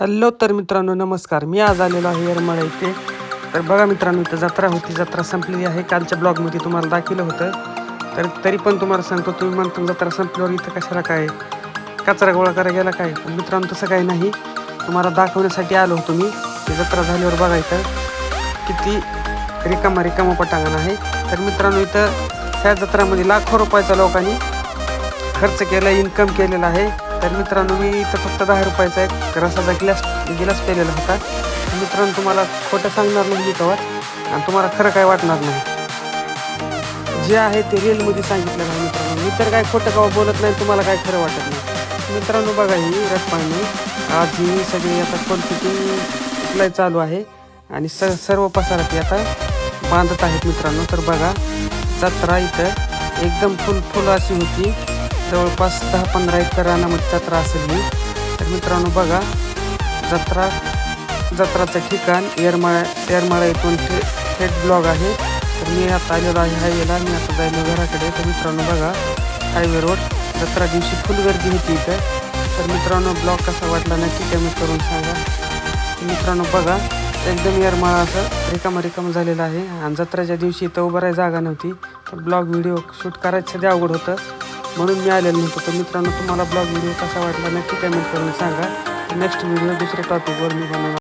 Hello तर मित्रांनो नमस्कार. मी आज आलेलो आहे येरमाळा इथे. तर बघा मित्रांनो, इथं जत्रा होती. जत्रा संपलेली आहे. कालच्या ब्लॉगमध्ये तुम्हाला दाखवलं होतं. तर तरी पण तुम्हाला सांगतो, तुम्ही म्हणतो जत्रा संपल्यावर इथं कशाला काय कचरा गोळा करायला गेला काय. पण मित्रांनो तसं काही नाही. तुम्हाला दाखवण्यासाठी आलो होतो मी. की जत्रा झाल्यावर बघायचं किती रिकामा पटांगण आहे. तर मित्रांनो इथं ह्या जत्रामध्ये लाखो रुपयाचा लोकांनी खर्च केला, इन्कम केलेला आहे. तर मित्रांनो मी इथं फक्त 10 रुपयाचा एक रसाचा गिलास पेलेला होता. मित्रांनो तुम्हाला खोटं सांगणार नाही कवा, आणि तुम्हाला खरं काय वाटणार नाही. जे आहे ते रिअलमध्ये सांगितलेलं आहे मित्रांनो. मी तर काय खोटं कवा बोलत नाही, तुम्हाला काय खरं वाटत नाही. मित्रांनो बघा, ही रसपाणी आज ही सगळी आता क्वालिटी चालू आहे आणि सर्व पसारा ती आता बांधत आहेत मित्रांनो. तर बघा, जत्रा इथं एकदम फुल अशी होती. जवळपास 10-15 एकर रानामध्ये जत्रा असेल ही. तर मित्रांनो बघा, जत्राचं ठिकाण येरमाळा इथून थेट ब्लॉग आहे. तर मी आता आलेलो आहे हायवेला. मी आता जायलो घराकडे. तर मित्रांनो बघा, हायवे रोड जत्रा दिवशी फुल गर्दी होती इथं. तर मित्रांनो ब्लॉग कसा वाटला नक्की कमेंट करून सांगा. मित्रांनो बघा, एकदम येरमाळा असं रिकाम झालेलं आहे. आणि जत्राच्या दिवशी इथं उभं राहायला जागा नव्हती. तर ब्लॉग व्हिडिओ शूट करायचं सध्या अवघड होतं, म्हणून मी आलेलो नव्हतो. तर मित्रांनो तुम्हाला ब्लॉग व्हिडिओ कसा वाटला नक्की कमेंट करून सांगा. नेक्स्ट व्हिडिओ दुसऱ्या टॉपिकवर मी बनवणार.